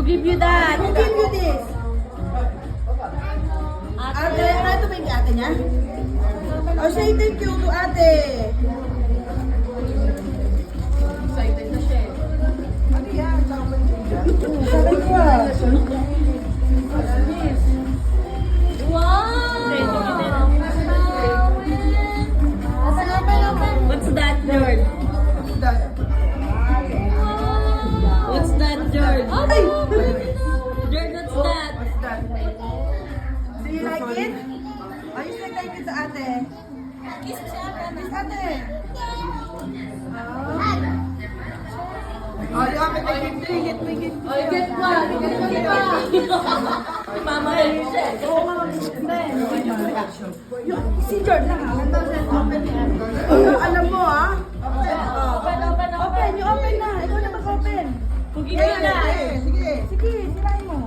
give you that? Who give you this? Ate, ano ba yung ate niya? Oh, say thank you to ate. Excited na siya eh. Ano yan? Sabi ko ah. Wow! What's that, George? What's that, George? Ay! George, what's that? Do you like it? Oh, you say thank you to ate. Kiss ate. Oh, you want me to get Oh, you get one. Get one. Mama, siya. Si George lang ah. Alam mo ah. Open, you open na. Ikaw na mag-open. Cookie na na. Sige, sirain mo.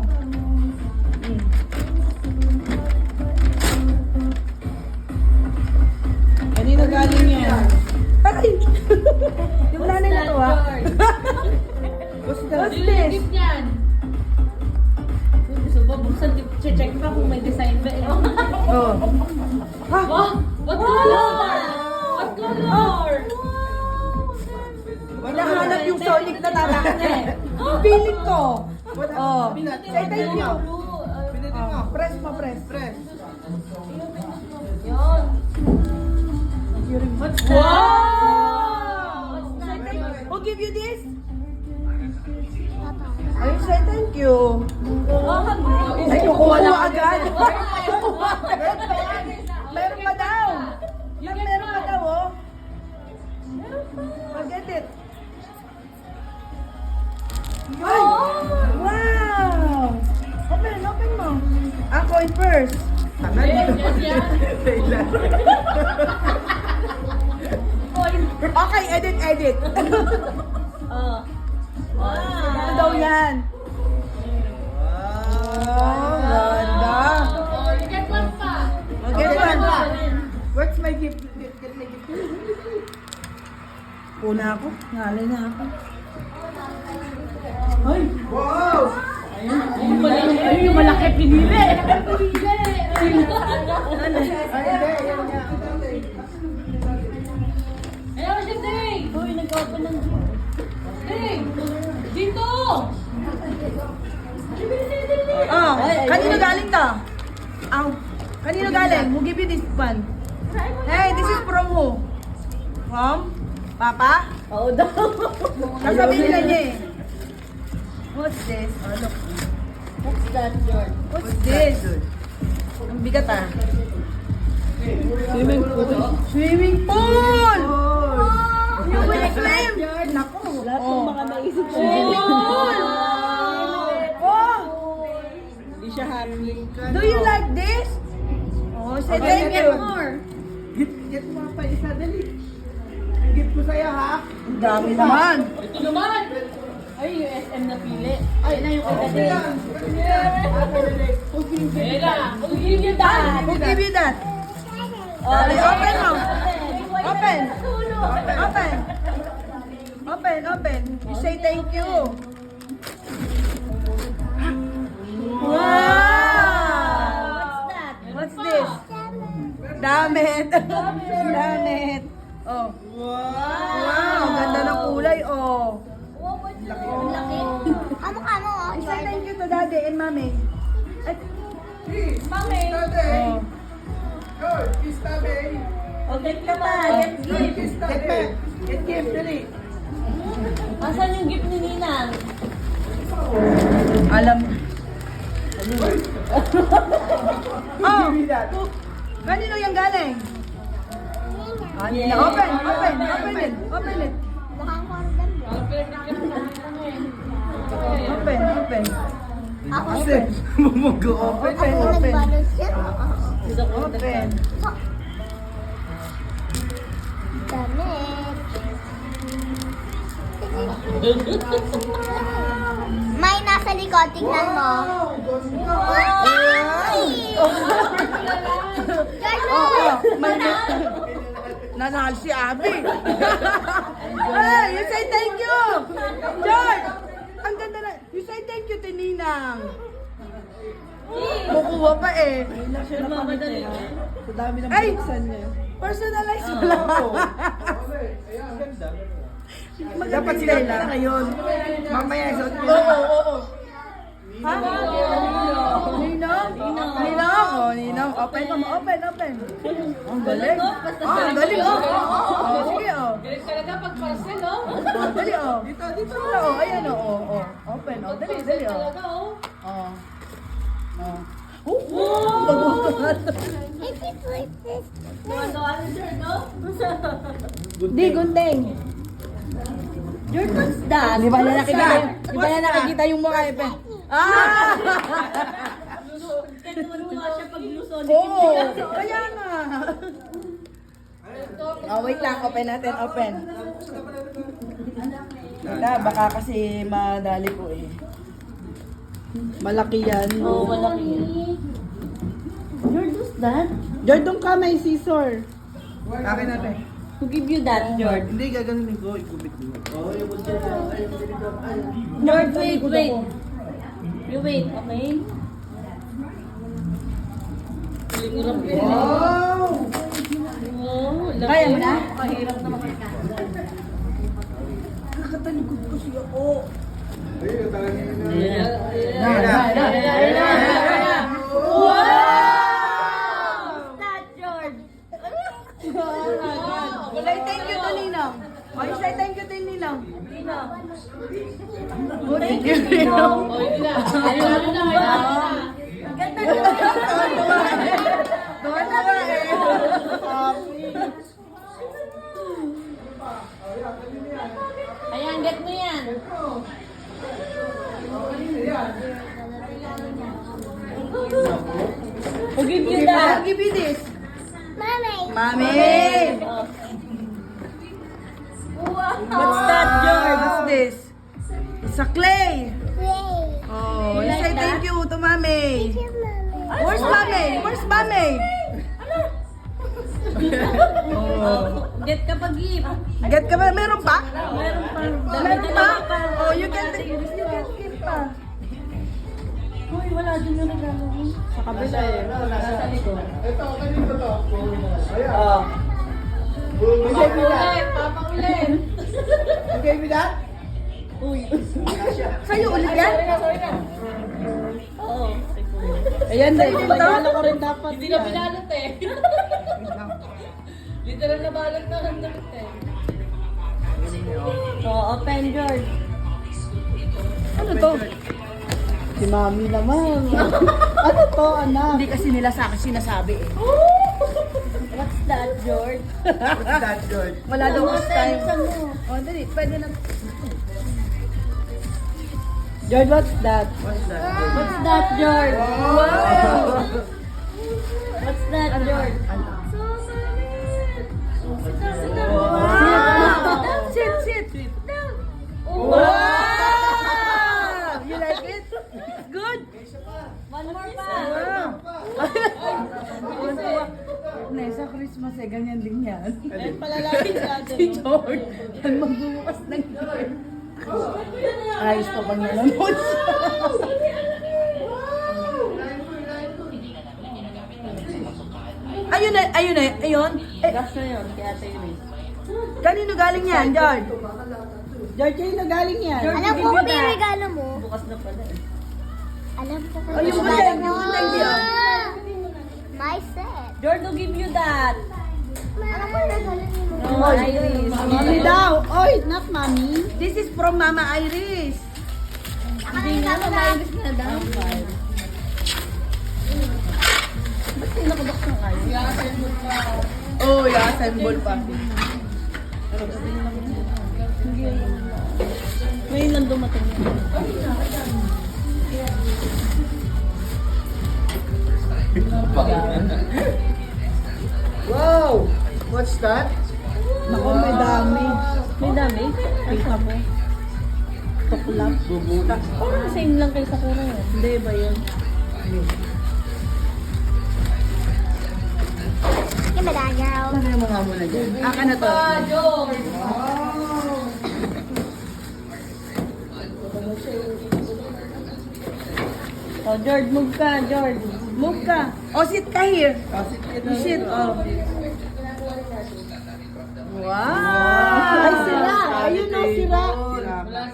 Kanino galing yan? Ay! Yung nanay na to ah. What's Ano that? yung gift niyan? Gusto ba buksan? Check pa kung may design ba eh. Oh. Wow! What color? What color? Hinahanap yung Sonic na tatakit. Piling to. Oh. Say thank you. Pinitin mo. Press mo, press. Yun. What's that? Wow! Say thank you. Who give you this? Ay, say thank you. Ay, kukuha na agad. Meron pa daw. Meron pa daw, oh. Forget it. Ay! Wow! Open mo. Ako in first. Okay, edit. Oh. Ano daw yan? Wow, ganda. Oh, you get one pa. Get one pa. What's my gift? Get my gift. Una ako. Ngalay na ako. Wow! Ayun yung malaki pinili. Ayaw siya, Ding! Uy, nag-open ng Ding! Dito! Oh, kanino galing to? Kanino galing? Who give you this one? Hey, this is from who? From? Papa? Oo daw. Nasabi nila niya eh. What's this? Oh, look. What's that, George? What's this? Ang bigat ah. Swimming pool. Swimming pool! You will swim! Naku. Lahat ng mga naisip ko. Swimming pool! Oh! Hindi siya happy. Do you like this? Oh, say thank you. Get mo pa isa, dali. Ang gift ko sa'yo, ha? Ang dami naman. Ito naman! Ay, yung SM na pili. Ay, na yung Okay kagaling. lang. Kaya, who give you that? Who give you that? Oh, Dali, open mo. Open. Open. Open. You say thank you. Wow! What's that? What's this? Damit. Damit. Oh. Wow, ganda ng kulay, oh. Ang laki. Kamukha mo, oh. You say thank you to daddy and mommy. Ay, Mami! oh. Good. Kiss tabi. O, get ka pa. Get gift. Kiss tabi. Get gift, dali. Asan yung gift ni Ninang? Alam. Oh, Give me that. kanino yung galing? Kanino? Open it. Mukhang kordan. Open. Ako Kasi, mag-open. Open. nagbalot siya. Open. Damit. May nasa likod, tingnan mo. Ay! May nanahal si Abby. Hey, you say thank you. George, ang ganda na. You say thank you to Nina. Ninang. Kukuha pa eh. Hindi na siya nakamit eh. Sa dami ng Ay! buksan niya. Personalize mo lang. Dapat sila na ngayon. Mamaya suot mo. Oo. Ha? Ninang? Ninang? Oh, Ninang. Open mo. Open. Ang galing. Ang galing. Oh, sige oh. Galit talaga pag parcel, oh. Oh, dali oh. Dito na oh. Ayan oh. Open oh. Dali oh. Talaga, oh. Oh. Oh. If it's like this. Ano, sir, no? Di, gunting. What's that? Di ba na nakikita yung mukha eh? Ah! Naman mo nga siya pag luson. Oo! Kaya nga! Oh, wait lang. Open natin. Open. Wala, baka kasi madali ko eh. Malaki yan. Oo, malaki yan. What's that? Jordan ka, may scissor. Akin natin. Who give you that, George? Hindi, gaganunin ko. Ikubit mo. George, wait. You wait, okay? Wow! Oh, Kaya mo na? Pahirap naman. Kakatalikod ko siya. Oh! That, George. Say thank you to Ninang. Ay, say thank you to Ninang. Oh, thank you, Ninang. Oh, yun na. Ayun na. Ganda na. Tuwa eh. Ayan, get mo yan. Who give you that? I'll give you this. Mommy. Mami! Oh. What's that, George? What's this? It's a clay. Play. Oh, You you like say that? thank you to Mami. Your mommy. Where's Mami? Where's Mami? Oh. Get ka pa gift. Get ka ba? Meron pa? Meron pa. Meron pa? Oh, you can give pa. Uy, wala din yung regalo mo. Sa kabila eh. Nasa likod. Oh. You gave me that? Ulit, papaulit. You gave me that? Uy. Sa'yo ulit yan? Sorry na. Oo. Ayan din. Bayalan ko rin dapat Hindi na pinalot eh. Literal na balot na ng damit eh. So, open George. Ano to? Si Mami naman. Ano to, anak? Hindi kasi nila sa akin sinasabi eh. What's that, George? What's that, George? Wala daw this time. Buksan mo. Oh, dali. Pwede na. George, what's that? What's that, George? Wow! What's that, George? Wow! Sit. Wow! You like it? Good? One more pa. Wow! Nesa Christmas eh, ganyan din yan. Ayun pala lagi Si George, pag magbubukas ng door. Ayos pa pag nanonood siya. Ayun. Gas na yun, kaya Ate Iris. Kanino galing yan, George? George, kayo na galing yan. Alam ko kung yung regalo mo. Bukas na pala eh. Alam ko kung Ay, yung yung gunting, regalo mo. yung gunting diyan. My set. George, who give you that? Alam ko yung regalo mo. No, Iris. Mami daw. Oy, not Mami. This is from Mama Iris. Hindi nga, Iris na daw. Ba't kayo nakabox ng Iris? Oh, i-assemble pa. Ngayon lang dumating yun. Wow! What's that? Naku, may dami. May dami? Ay, sabi. Tuklap. Bubuta. Parang same lang kay Sakura yun. Hindi ba yun? Give me that, girl. Ano yung mga muna dyan? Aka na to. George! Oh, George, move ka, George. Move ka. Oh, sit ka here. Kasi ito. You sit, oh. Wow! Ay, sira. Ayun na, sira.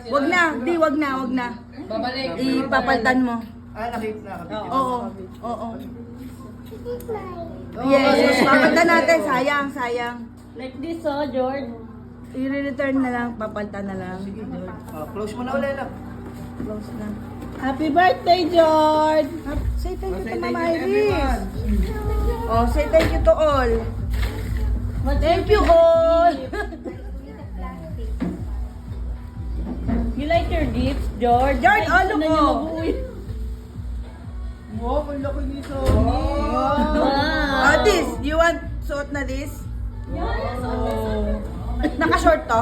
Wag na, di, wag na, wag na. Babalik. Ipapaltan mo. Nakita. Oo, oo. Yes, papaltan natin. Sayang, sayang. Like this, oh, George. I-return na lang, papaltan na lang. Close mo na ulit lang. Close na. Happy birthday, George. Say thank you to Say thank Mama you to Iris. everyone. Oh, say thank you to all. Thank you all. You like your gifts, George? George, Ay, ano gusto na ko? niya mag-uwi. Wow, ang laki nito. Wow. This, you want suot na this? Naka-short to?